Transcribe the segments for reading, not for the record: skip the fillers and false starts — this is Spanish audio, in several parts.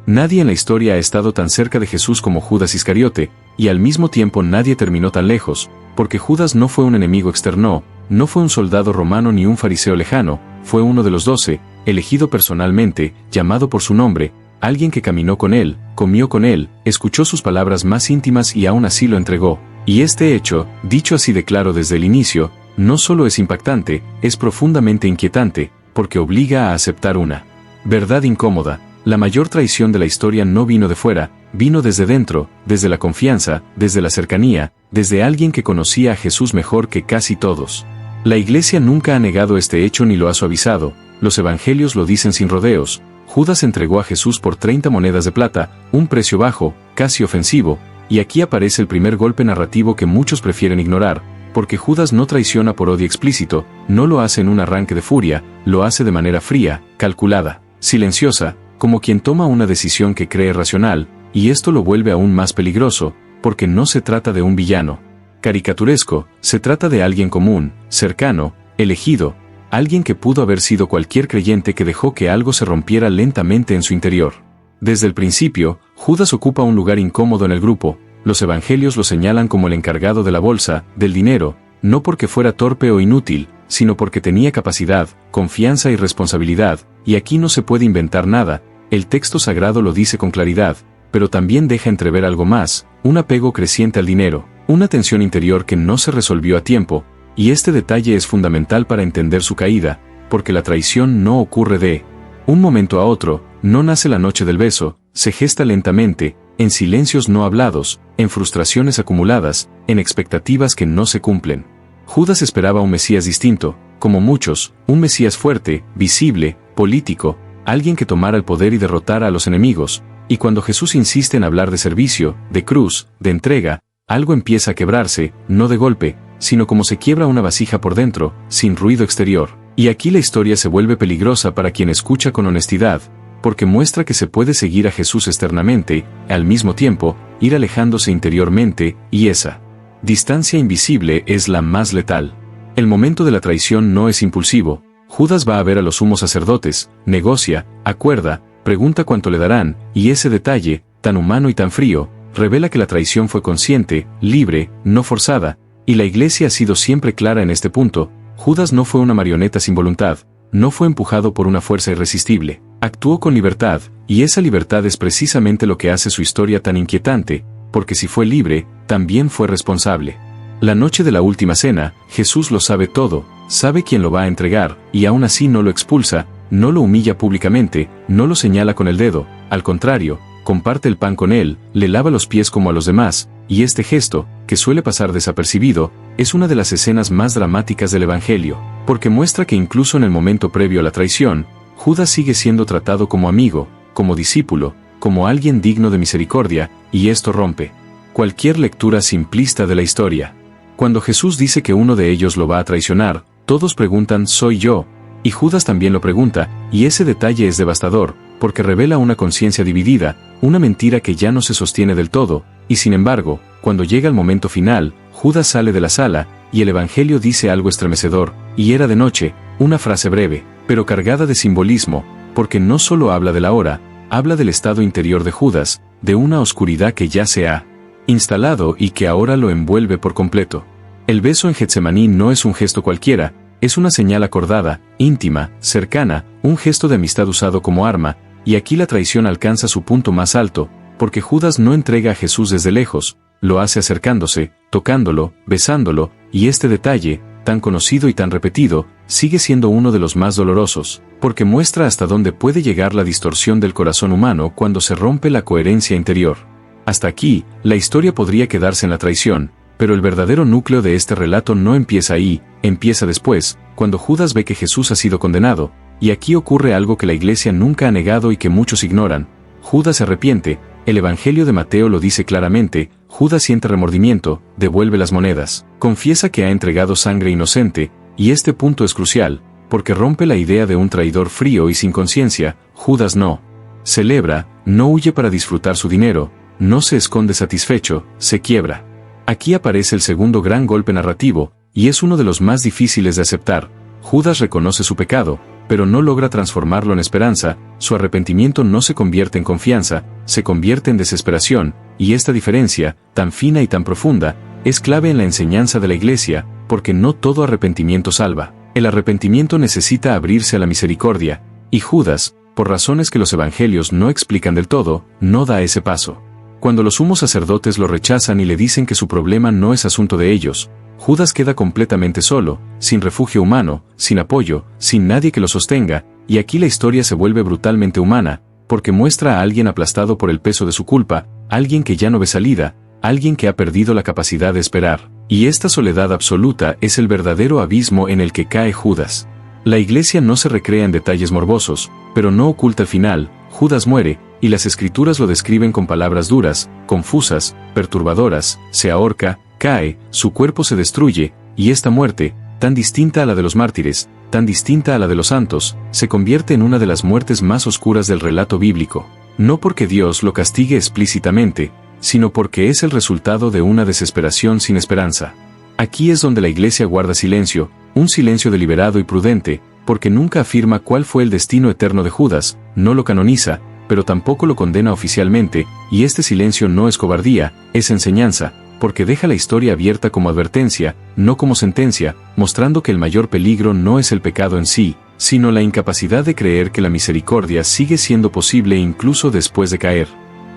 Nadie en la historia ha estado tan cerca de Jesús como Judas Iscariote, y al mismo tiempo nadie terminó tan lejos, porque Judas no fue un enemigo externo, no fue un soldado romano ni un fariseo lejano, fue uno de los 12, elegido personalmente, llamado por su nombre, alguien que caminó con él, comió con él, escuchó sus palabras más íntimas y aún así lo entregó. Y este hecho, dicho así de claro desde el inicio, no solo es impactante, es profundamente inquietante, porque obliga a aceptar una verdad incómoda. La mayor traición de la historia no vino de fuera, vino desde dentro, desde la confianza, desde la cercanía, desde alguien que conocía a Jesús mejor que casi todos. La Iglesia nunca ha negado este hecho ni lo ha suavizado, los evangelios lo dicen sin rodeos. Judas entregó a Jesús por 30 monedas de plata, un precio bajo, casi ofensivo, y aquí aparece el primer golpe narrativo que muchos prefieren ignorar, porque Judas no traiciona por odio explícito, no lo hace en un arranque de furia, lo hace de manera fría, calculada, silenciosa, como quien toma una decisión que cree racional, y esto lo vuelve aún más peligroso, porque no se trata de un villano caricaturesco, se trata de alguien común, cercano, elegido, alguien que pudo haber sido cualquier creyente que dejó que algo se rompiera lentamente en su interior. Desde el principio, Judas ocupa un lugar incómodo en el grupo, los evangelios lo señalan como el encargado de la bolsa, del dinero, no porque fuera torpe o inútil, sino porque tenía capacidad, confianza y responsabilidad, y aquí no se puede inventar nada. El texto sagrado lo dice con claridad, pero también deja entrever algo más, un apego creciente al dinero, una tensión interior que no se resolvió a tiempo, y este detalle es fundamental para entender su caída, porque la traición no ocurre de un momento a otro, no nace la noche del beso, se gesta lentamente, en silencios no hablados, en frustraciones acumuladas, en expectativas que no se cumplen. Judas esperaba un Mesías distinto, como muchos, un Mesías fuerte, visible, político, alguien que tomara el poder y derrotara a los enemigos, y cuando Jesús insiste en hablar de servicio, de cruz, de entrega, algo empieza a quebrarse, no de golpe, sino como se quiebra una vasija por dentro, sin ruido exterior. Y aquí la historia se vuelve peligrosa para quien escucha con honestidad, porque muestra que se puede seguir a Jesús externamente, al mismo tiempo, ir alejándose interiormente, y esa distancia invisible es la más letal. El momento de la traición no es impulsivo. Judas va a ver a los sumos sacerdotes, negocia, acuerda, pregunta cuánto le darán, y ese detalle, tan humano y tan frío, revela que la traición fue consciente, libre, no forzada, y la Iglesia ha sido siempre clara en este punto. Judas no fue una marioneta sin voluntad, no fue empujado por una fuerza irresistible, actuó con libertad, y esa libertad es precisamente lo que hace su historia tan inquietante, porque si fue libre, también fue responsable. La noche de la última cena, Jesús lo sabe todo, sabe quién lo va a entregar, y aún así no lo expulsa, no lo humilla públicamente, no lo señala con el dedo, al contrario, comparte el pan con él, le lava los pies como a los demás, y este gesto, que suele pasar desapercibido, es una de las escenas más dramáticas del Evangelio, porque muestra que incluso en el momento previo a la traición, Judas sigue siendo tratado como amigo, como discípulo, como alguien digno de misericordia, y esto rompe cualquier lectura simplista de la historia. Cuando Jesús dice que uno de ellos lo va a traicionar, todos preguntan ¿soy yo? Y Judas también lo pregunta, y ese detalle es devastador, porque revela una conciencia dividida, una mentira que ya no se sostiene del todo, y sin embargo, cuando llega el momento final, Judas sale de la sala, y el Evangelio dice algo estremecedor, y era de noche, una frase breve, pero cargada de simbolismo, porque no solo habla de la hora, habla del estado interior de Judas, de una oscuridad que ya se ha instalado y que ahora lo envuelve por completo. El beso en Getsemaní no es un gesto cualquiera, es una señal acordada, íntima, cercana, un gesto de amistad usado como arma, y aquí la traición alcanza su punto más alto, porque Judas no entrega a Jesús desde lejos, lo hace acercándose, tocándolo, besándolo, y este detalle, tan conocido y tan repetido, sigue siendo uno de los más dolorosos, porque muestra hasta dónde puede llegar la distorsión del corazón humano cuando se rompe la coherencia interior. Hasta aquí, la historia podría quedarse en la traición, pero el verdadero núcleo de este relato no empieza ahí, empieza después, cuando Judas ve que Jesús ha sido condenado, y aquí ocurre algo que la Iglesia nunca ha negado y que muchos ignoran. Judas se arrepiente, el Evangelio de Mateo lo dice claramente, Judas siente remordimiento, devuelve las monedas, confiesa que ha entregado sangre inocente, y este punto es crucial, porque rompe la idea de un traidor frío y sin conciencia. Judas no celebra, no huye para disfrutar su dinero, no se esconde satisfecho, se quiebra. Aquí aparece el segundo gran golpe narrativo, y es uno de los más difíciles de aceptar. Judas reconoce su pecado, pero no logra transformarlo en esperanza, su arrepentimiento no se convierte en confianza, se convierte en desesperación, y esta diferencia, tan fina y tan profunda, es clave en la enseñanza de la Iglesia, porque no todo arrepentimiento salva. El arrepentimiento necesita abrirse a la misericordia, y Judas, por razones que los evangelios no explican del todo, no da ese paso. Cuando los sumos sacerdotes lo rechazan y le dicen que su problema no es asunto de ellos, Judas queda completamente solo, sin refugio humano, sin apoyo, sin nadie que lo sostenga, y aquí la historia se vuelve brutalmente humana, porque muestra a alguien aplastado por el peso de su culpa, alguien que ya no ve salida, alguien que ha perdido la capacidad de esperar. Y esta soledad absoluta es el verdadero abismo en el que cae Judas. La Iglesia no se recrea en detalles morbosos, pero no oculta el final. Judas muere, y las Escrituras lo describen con palabras duras, confusas, perturbadoras, se ahorca, cae, su cuerpo se destruye, y esta muerte, tan distinta a la de los mártires, tan distinta a la de los santos, se convierte en una de las muertes más oscuras del relato bíblico. No porque Dios lo castigue explícitamente, sino porque es el resultado de una desesperación sin esperanza. Aquí es donde la Iglesia guarda silencio, un silencio deliberado y prudente, porque nunca afirma cuál fue el destino eterno de Judas, no lo canoniza, pero tampoco lo condena oficialmente, y este silencio no es cobardía, es enseñanza, porque deja la historia abierta como advertencia, no como sentencia, mostrando que el mayor peligro no es el pecado en sí, sino la incapacidad de creer que la misericordia sigue siendo posible incluso después de caer.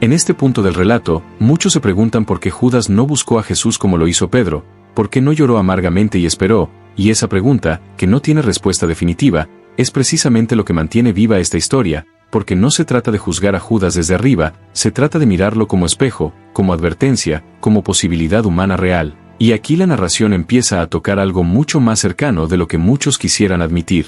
En este punto del relato, muchos se preguntan por qué Judas no buscó a Jesús como lo hizo Pedro, por qué no lloró amargamente y esperó, y esa pregunta, que no tiene respuesta definitiva, es precisamente lo que mantiene viva esta historia, porque no se trata de juzgar a Judas desde arriba, se trata de mirarlo como espejo, como advertencia, como posibilidad humana real. Y aquí la narración empieza a tocar algo mucho más cercano de lo que muchos quisieran admitir.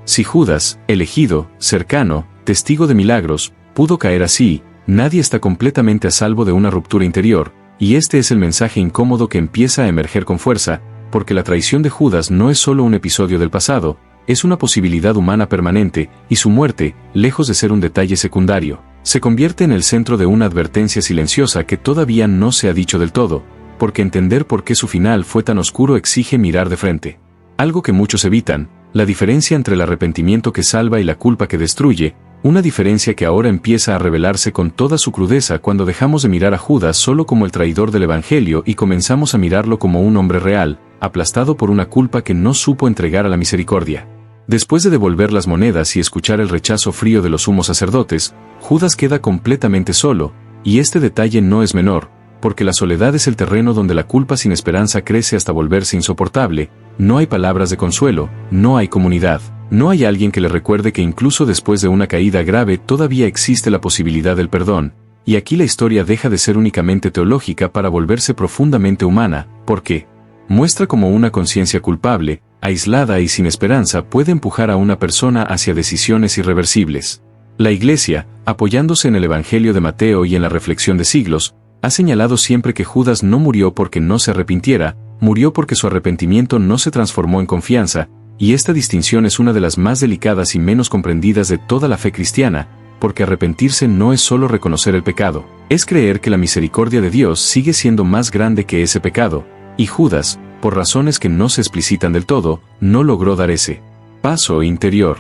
Si Judas, elegido, cercano, testigo de milagros, pudo caer así, nadie está completamente a salvo de una ruptura interior, y este es el mensaje incómodo que empieza a emerger con fuerza, porque la traición de Judas no es solo un episodio del pasado, es una posibilidad humana permanente, y su muerte, lejos de ser un detalle secundario, se convierte en el centro de una advertencia silenciosa que todavía no se ha dicho del todo, porque entender por qué su final fue tan oscuro exige mirar de frente. Algo que muchos evitan, la diferencia entre el arrepentimiento que salva y la culpa que destruye, una diferencia que ahora empieza a revelarse con toda su crudeza cuando dejamos de mirar a Judas solo como el traidor del Evangelio y comenzamos a mirarlo como un hombre real, aplastado por una culpa que no supo entregar a la misericordia. Después de devolver las monedas y escuchar el rechazo frío de los sumos sacerdotes, Judas queda completamente solo, y este detalle no es menor, porque la soledad es el terreno donde la culpa sin esperanza crece hasta volverse insoportable, no hay palabras de consuelo, no hay comunidad, no hay alguien que le recuerde que incluso después de una caída grave todavía existe la posibilidad del perdón, y aquí la historia deja de ser únicamente teológica para volverse profundamente humana, porque muestra cómo una conciencia culpable, aislada y sin esperanza puede empujar a una persona hacia decisiones irreversibles. La Iglesia, apoyándose en el Evangelio de Mateo y en la reflexión de siglos, ha señalado siempre que Judas no murió porque no se arrepintiera, murió porque su arrepentimiento no se transformó en confianza, y esta distinción es una de las más delicadas y menos comprendidas de toda la fe cristiana, porque arrepentirse no es solo reconocer el pecado, es creer que la misericordia de Dios sigue siendo más grande que ese pecado, y Judas, por razones que no se explicitan del todo, no logró dar ese paso interior.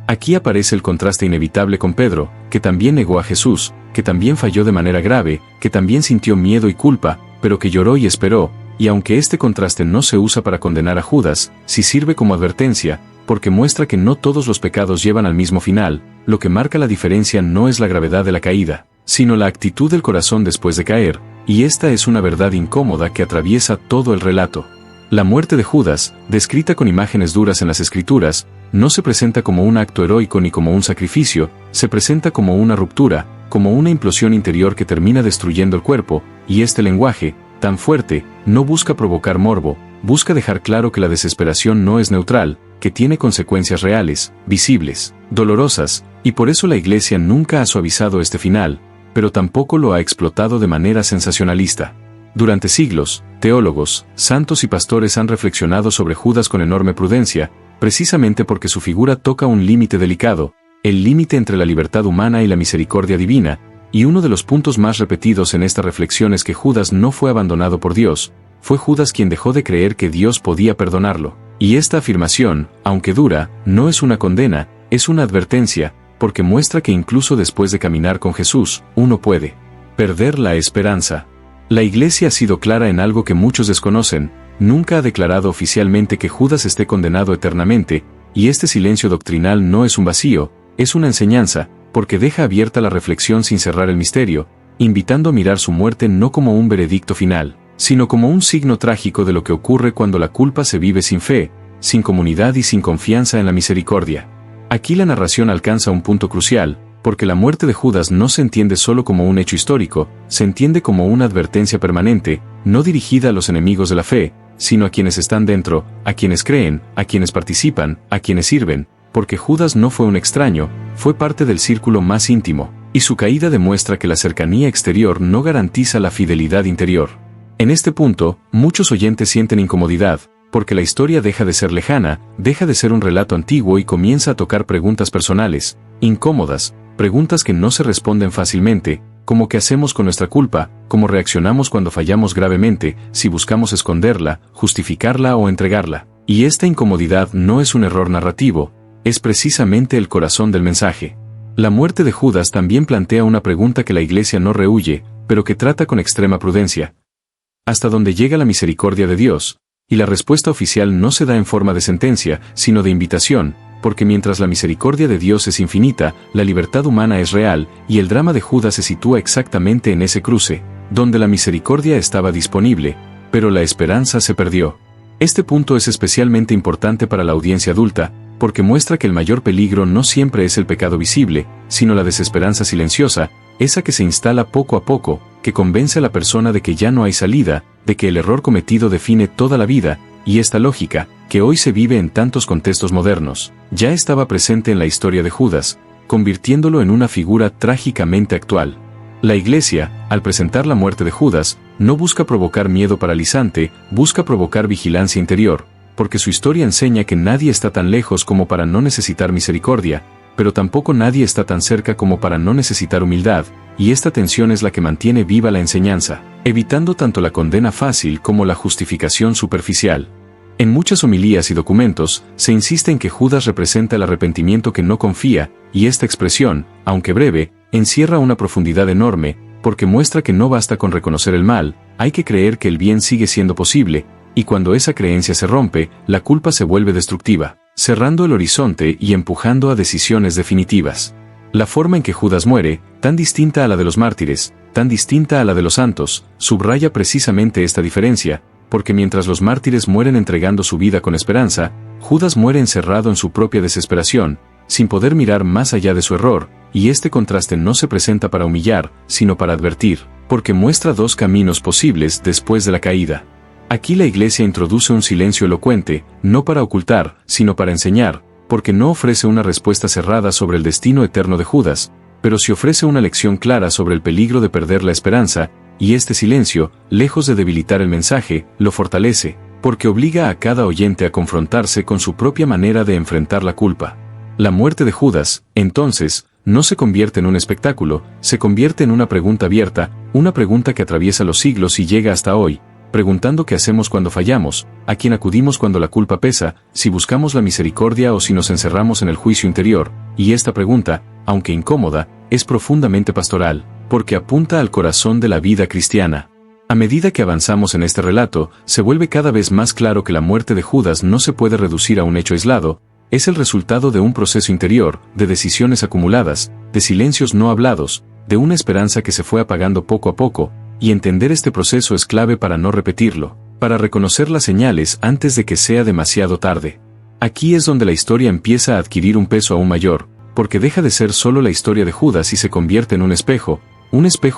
Aquí aparece el contraste inevitable con Pedro, que también negó a Jesús, que también falló de manera grave, que también sintió miedo y culpa, pero que lloró y esperó, y aunque este contraste no se usa para condenar a Judas, sí sirve como advertencia, porque muestra que no todos los pecados llevan al mismo final, lo que marca la diferencia no es la gravedad de la caída, sino la actitud del corazón después de caer, y esta es una verdad incómoda que atraviesa todo el relato. La muerte de Judas, descrita con imágenes duras en las Escrituras, no se presenta como un acto heroico ni como un sacrificio, se presenta como una ruptura, como una implosión interior que termina destruyendo el cuerpo, y este lenguaje, tan fuerte, no busca provocar morbo, busca dejar claro que la desesperación no es neutral, que tiene consecuencias reales, visibles, dolorosas, y por eso la Iglesia nunca ha suavizado este final, pero tampoco lo ha explotado de manera sensacionalista. Durante siglos, teólogos, santos y pastores han reflexionado sobre Judas con enorme prudencia, precisamente porque su figura toca un límite delicado, el límite entre la libertad humana y la misericordia divina, y uno de los puntos más repetidos en esta reflexión es que Judas no fue abandonado por Dios, fue Judas quien dejó de creer que Dios podía perdonarlo. Y esta afirmación, aunque dura, no es una condena, es una advertencia, porque muestra que incluso después de caminar con Jesús, uno puede perder la esperanza. La Iglesia ha sido clara en algo que muchos desconocen, nunca ha declarado oficialmente que Judas esté condenado eternamente, y este silencio doctrinal no es un vacío, es una enseñanza, porque deja abierta la reflexión sin cerrar el misterio, invitando a mirar su muerte no como un veredicto final, sino como un signo trágico de lo que ocurre cuando la culpa se vive sin fe, sin comunidad y sin confianza en la misericordia. Aquí la narración alcanza un punto crucial, porque la muerte de Judas no se entiende solo como un hecho histórico, se entiende como una advertencia permanente, no dirigida a los enemigos de la fe, sino a quienes están dentro, a quienes creen, a quienes participan, a quienes sirven, porque Judas no fue un extraño, fue parte del círculo más íntimo, y su caída demuestra que la cercanía exterior no garantiza la fidelidad interior. En este punto, muchos oyentes sienten incomodidad, porque la historia deja de ser lejana, deja de ser un relato antiguo y comienza a tocar preguntas personales, incómodas, preguntas que no se responden fácilmente, como qué hacemos con nuestra culpa, cómo reaccionamos cuando fallamos gravemente, si buscamos esconderla, justificarla o entregarla. Y esta incomodidad no es un error narrativo, es precisamente el corazón del mensaje. La muerte de Judas también plantea una pregunta que la Iglesia no rehúye, pero que trata con extrema prudencia. ¿Hasta dónde llega la misericordia de Dios? Y la respuesta oficial no se da en forma de sentencia, sino de invitación, porque mientras la misericordia de Dios es infinita, la libertad humana es real, y el drama de Judas se sitúa exactamente en ese cruce, donde la misericordia estaba disponible, pero la esperanza se perdió. Este punto es especialmente importante para la audiencia adulta, porque muestra que el mayor peligro no siempre es el pecado visible, sino la desesperanza silenciosa, esa que se instala poco a poco, que convence a la persona de que ya no hay salida, de que el error cometido define toda la vida, y esta lógica, que hoy se vive en tantos contextos modernos, ya estaba presente en la historia de Judas, convirtiéndolo en una figura trágicamente actual. La Iglesia, al presentar la muerte de Judas, no busca provocar miedo paralizante, busca provocar vigilancia interior, porque su historia enseña que nadie está tan lejos como para no necesitar misericordia, pero tampoco nadie está tan cerca como para no necesitar humildad, y esta tensión es la que mantiene viva la enseñanza, evitando tanto la condena fácil como la justificación superficial. En muchas homilías y documentos, se insiste en que Judas representa el arrepentimiento que no confía, y esta expresión, aunque breve, encierra una profundidad enorme, porque muestra que no basta con reconocer el mal, hay que creer que el bien sigue siendo posible, y cuando esa creencia se rompe, la culpa se vuelve destructiva, cerrando el horizonte y empujando a decisiones definitivas. La forma en que Judas muere, tan distinta a la de los mártires, tan distinta a la de los santos, subraya precisamente esta diferencia, porque mientras los mártires mueren entregando su vida con esperanza, Judas muere encerrado en su propia desesperación, sin poder mirar más allá de su error, y este contraste no se presenta para humillar, sino para advertir, porque muestra dos caminos posibles después de la caída. Aquí la Iglesia introduce un silencio elocuente, no para ocultar, sino para enseñar, porque no ofrece una respuesta cerrada sobre el destino eterno de Judas, pero sí ofrece una lección clara sobre el peligro de perder la esperanza, y este silencio, lejos de debilitar el mensaje, lo fortalece, porque obliga a cada oyente a confrontarse con su propia manera de enfrentar la culpa. La muerte de Judas, entonces, no se convierte en un espectáculo, se convierte en una pregunta abierta, una pregunta que atraviesa los siglos y llega hasta hoy, preguntando qué hacemos cuando fallamos, a quién acudimos cuando la culpa pesa, si buscamos la misericordia o si nos encerramos en el juicio interior, y esta pregunta, aunque incómoda, es profundamente pastoral, porque apunta al corazón de la vida cristiana. A medida que avanzamos en este relato, se vuelve cada vez más claro que la muerte de Judas no se puede reducir a un hecho aislado, es el resultado de un proceso interior, de decisiones acumuladas, de silencios no hablados, de una esperanza que se fue apagando poco a poco, y entender este proceso es clave para no repetirlo, para reconocer las señales antes de que sea demasiado tarde. Aquí es donde la historia empieza a adquirir un peso aún mayor, porque deja de ser solo la historia de Judas y se convierte en un espejo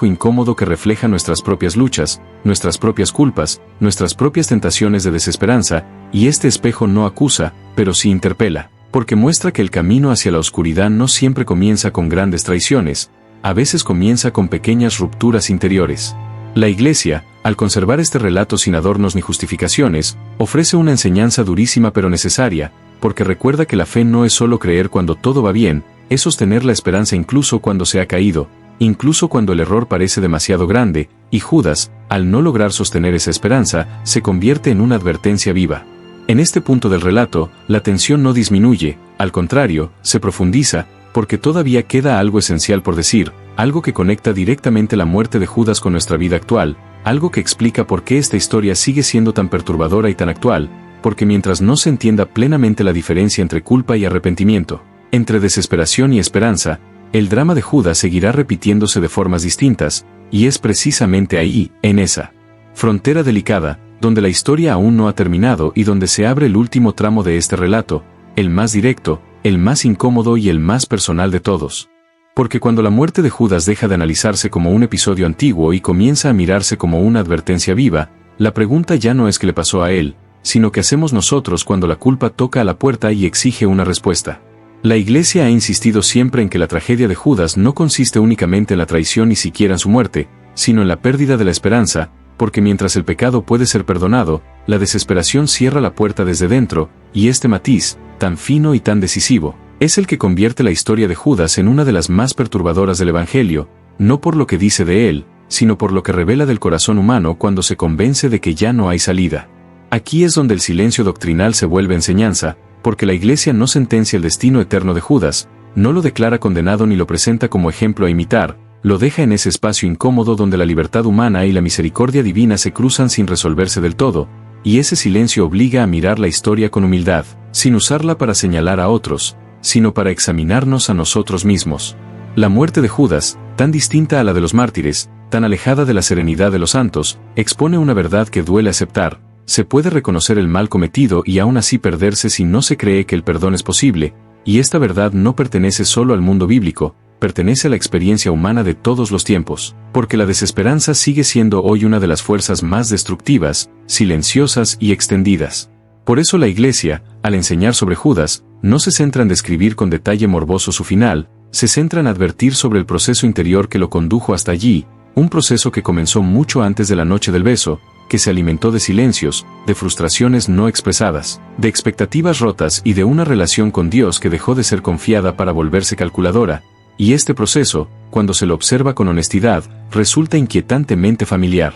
incómodo que refleja nuestras propias luchas, nuestras propias culpas, nuestras propias tentaciones de desesperanza, y este espejo no acusa, pero sí interpela, porque muestra que el camino hacia la oscuridad no siempre comienza con grandes traiciones, a veces comienza con pequeñas rupturas interiores. La Iglesia, al conservar este relato sin adornos ni justificaciones, ofrece una enseñanza durísima pero necesaria, porque recuerda que la fe no es solo creer cuando todo va bien, es sostener la esperanza incluso cuando se ha caído, incluso cuando el error parece demasiado grande, y Judas, al no lograr sostener esa esperanza, se convierte en una advertencia viva. En este punto del relato, la tensión no disminuye, Al contrario, se profundiza, porque todavía queda algo esencial por decir, algo que conecta directamente la muerte de Judas con nuestra vida actual, algo que explica por qué esta historia sigue siendo tan perturbadora y tan actual, porque mientras no se entienda plenamente la diferencia entre culpa y arrepentimiento, entre desesperación y esperanza, el drama de Judas seguirá repitiéndose de formas distintas, y es precisamente ahí, en esa frontera delicada, donde la historia aún no ha terminado y donde se abre el último tramo de este relato, el más directo, el más incómodo y el más personal de todos. Porque cuando la muerte de Judas deja de analizarse como un episodio antiguo y comienza a mirarse como una advertencia viva, la pregunta ya no es qué le pasó a él, sino qué hacemos nosotros cuando la culpa toca a la puerta y exige una respuesta. La Iglesia ha insistido siempre en que la tragedia de Judas no consiste únicamente en la traición ni siquiera en su muerte, sino en la pérdida de la esperanza, porque mientras el pecado puede ser perdonado, la desesperación cierra la puerta desde dentro, y este matiz, tan fino y tan decisivo, es el que convierte la historia de Judas en una de las más perturbadoras del Evangelio, no por lo que dice de él, sino por lo que revela del corazón humano cuando se convence de que ya no hay salida. Aquí es donde el silencio doctrinal se vuelve enseñanza, porque la Iglesia no sentencia el destino eterno de Judas, no lo declara condenado ni lo presenta como ejemplo a imitar, lo deja en ese espacio incómodo donde la libertad humana y la misericordia divina se cruzan sin resolverse del todo, y ese silencio obliga a mirar la historia con humildad, sin usarla para señalar a otros, sino para examinarnos a nosotros mismos. La muerte de Judas, tan distinta a la de los mártires, tan alejada de la serenidad de los santos, expone una verdad que duele aceptar. Se puede reconocer el mal cometido y aún así perderse si no se cree que el perdón es posible, y esta verdad no pertenece solo al mundo bíblico, pertenece a la experiencia humana de todos los tiempos, porque la desesperanza sigue siendo hoy una de las fuerzas más destructivas, silenciosas y extendidas. Por eso la Iglesia, al enseñar sobre Judas, no se centra en describir con detalle morboso su final, se centra en advertir sobre el proceso interior que lo condujo hasta allí, un proceso que comenzó mucho antes de la noche del beso, que se alimentó de silencios, de frustraciones no expresadas, de expectativas rotas y de una relación con Dios que dejó de ser confiada para volverse calculadora, y este proceso, cuando se lo observa con honestidad, resulta inquietantemente familiar.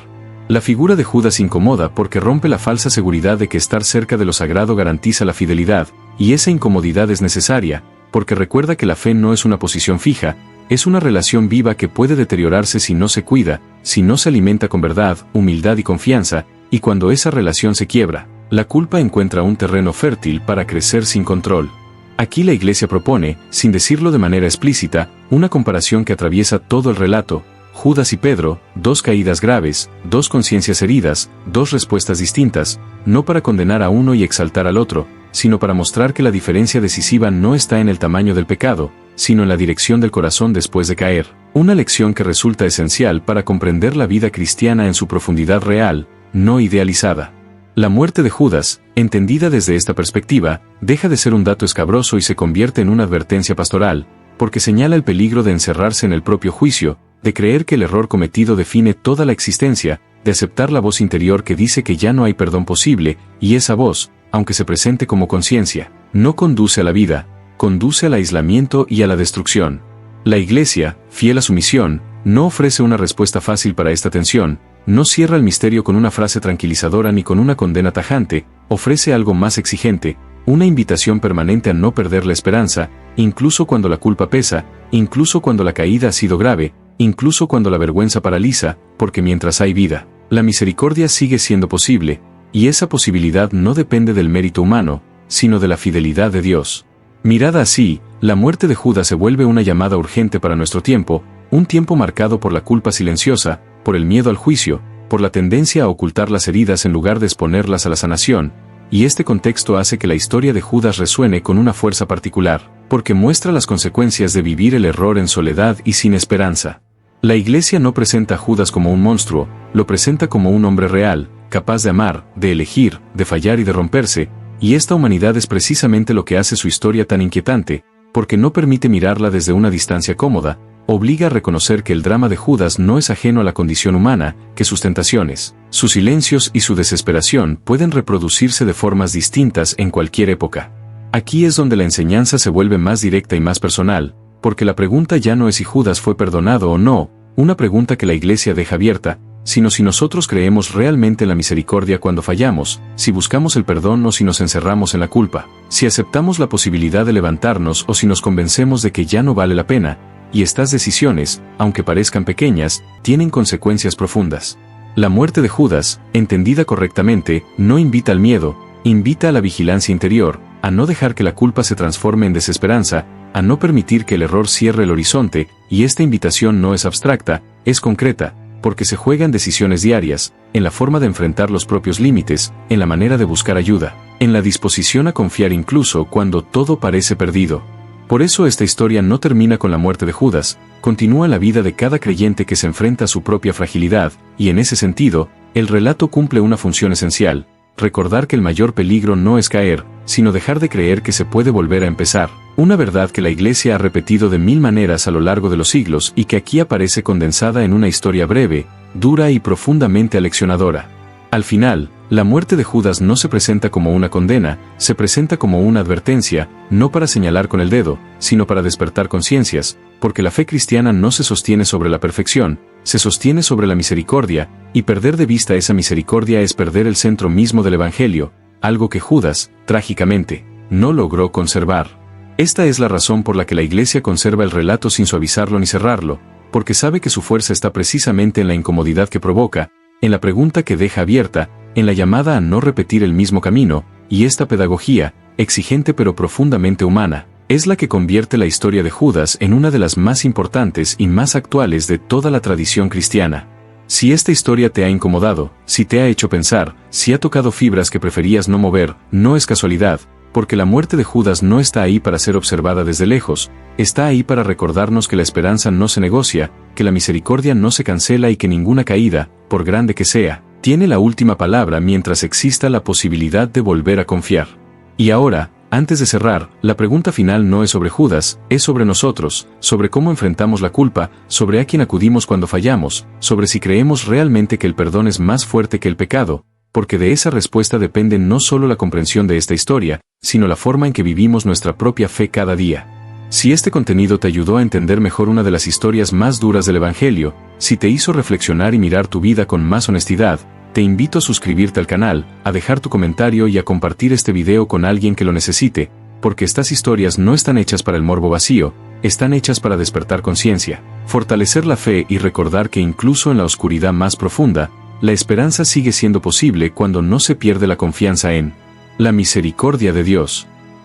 La figura de Judas incomoda porque rompe la falsa seguridad de que estar cerca de lo sagrado garantiza la fidelidad, y esa incomodidad es necesaria, porque recuerda que la fe no es una posición fija, es una relación viva que puede deteriorarse si no se cuida, si no se alimenta con verdad, humildad y confianza, y cuando esa relación se quiebra, la culpa encuentra un terreno fértil para crecer sin control. Aquí la Iglesia propone, sin decirlo de manera explícita, una comparación que atraviesa todo el relato: Judas y Pedro, dos caídas graves, dos conciencias heridas, dos respuestas distintas, no para condenar a uno y exaltar al otro, sino para mostrar que la diferencia decisiva no está en el tamaño del pecado, sino en la dirección del corazón después de caer. Una lección que resulta esencial para comprender la vida cristiana en su profundidad real, no idealizada. La muerte de Judas, entendida desde esta perspectiva, deja de ser un dato escabroso y se convierte en una advertencia pastoral, porque señala el peligro de encerrarse en el propio juicio, de creer que el error cometido define toda la existencia, de aceptar la voz interior que dice que ya no hay perdón posible, y esa voz, aunque se presente como conciencia, no conduce a la vida, conduce al aislamiento y a la destrucción. La Iglesia, fiel a su misión, no ofrece una respuesta fácil para esta tensión, no cierra el misterio con una frase tranquilizadora ni con una condena tajante, ofrece algo más exigente, una invitación permanente a no perder la esperanza, incluso cuando la culpa pesa, incluso cuando la caída ha sido grave, incluso cuando la vergüenza paraliza, porque mientras hay vida, la misericordia sigue siendo posible, y esa posibilidad no depende del mérito humano, sino de la fidelidad de Dios. Mirada así, la muerte de Judas se vuelve una llamada urgente para nuestro tiempo, un tiempo marcado por la culpa silenciosa, por el miedo al juicio, por la tendencia a ocultar las heridas en lugar de exponerlas a la sanación, y este contexto hace que la historia de Judas resuene con una fuerza particular, porque muestra las consecuencias de vivir el error en soledad y sin esperanza. La Iglesia no presenta a Judas como un monstruo, lo presenta como un hombre real, capaz de amar, de elegir, de fallar y de romperse, y esta humanidad es precisamente lo que hace su historia tan inquietante, porque no permite mirarla desde una distancia cómoda, obliga a reconocer que el drama de Judas no es ajeno a la condición humana, que sus tentaciones, sus silencios y su desesperación pueden reproducirse de formas distintas en cualquier época. Aquí es donde la enseñanza se vuelve más directa y más personal, porque la pregunta ya no es si Judas fue perdonado o no, una pregunta que la Iglesia deja abierta: sino si nosotros creemos realmente en la misericordia cuando fallamos, si buscamos el perdón o si nos encerramos en la culpa, si aceptamos la posibilidad de levantarnos o si nos convencemos de que ya no vale la pena, y estas decisiones, aunque parezcan pequeñas, tienen consecuencias profundas. La muerte de Judas, entendida correctamente, no invita al miedo, invita a la vigilancia interior, a no dejar que la culpa se transforme en desesperanza, a no permitir que el error cierre el horizonte, y esta invitación no es abstracta, es concreta, porque se juegan decisiones diarias, en la forma de enfrentar los propios límites, en la manera de buscar ayuda, en la disposición a confiar incluso cuando todo parece perdido. Por eso esta historia no termina con la muerte de Judas, continúa la vida de cada creyente que se enfrenta a su propia fragilidad, y en ese sentido, el relato cumple una función esencial: recordar que el mayor peligro no es caer, sino dejar de creer que se puede volver a empezar, una verdad que la Iglesia ha repetido de mil maneras a lo largo de los siglos y que aquí aparece condensada en una historia breve, dura y profundamente aleccionadora. Al final, la muerte de Judas no se presenta como una condena, se presenta como una advertencia, no para señalar con el dedo, sino para despertar conciencias, porque la fe cristiana no se sostiene sobre la perfección, se sostiene sobre la misericordia, y perder de vista esa misericordia es perder el centro mismo del Evangelio, algo que Judas, trágicamente, no logró conservar. Esta es la razón por la que la Iglesia conserva el relato sin suavizarlo ni cerrarlo, porque sabe que su fuerza está precisamente en la incomodidad que provoca, en la pregunta que deja abierta, en la llamada a no repetir el mismo camino, y esta pedagogía, exigente pero profundamente humana, es la que convierte la historia de Judas en una de las más importantes y más actuales de toda la tradición cristiana. Si esta historia te ha incomodado, si te ha hecho pensar, si ha tocado fibras que preferías no mover, no es casualidad, porque la muerte de Judas no está ahí para ser observada desde lejos, está ahí para recordarnos que la esperanza no se negocia, que la misericordia no se cancela y que ninguna caída, por grande que sea, tiene la última palabra mientras exista la posibilidad de volver a confiar. Y ahora, antes de cerrar, la pregunta final no es sobre Judas, es sobre nosotros, sobre cómo enfrentamos la culpa, sobre a quién acudimos cuando fallamos, sobre si creemos realmente que el perdón es más fuerte que el pecado, porque de esa respuesta depende no solo la comprensión de esta historia, sino la forma en que vivimos nuestra propia fe cada día. Si este contenido te ayudó a entender mejor una de las historias más duras del Evangelio, si te hizo reflexionar y mirar tu vida con más honestidad, te invito a suscribirte al canal, a dejar tu comentario y a compartir este video con alguien que lo necesite, porque estas historias no están hechas para el morbo vacío, están hechas para despertar conciencia, fortalecer la fe y recordar que incluso en la oscuridad más profunda, la esperanza sigue siendo posible cuando no se pierde la confianza en la misericordia de Dios.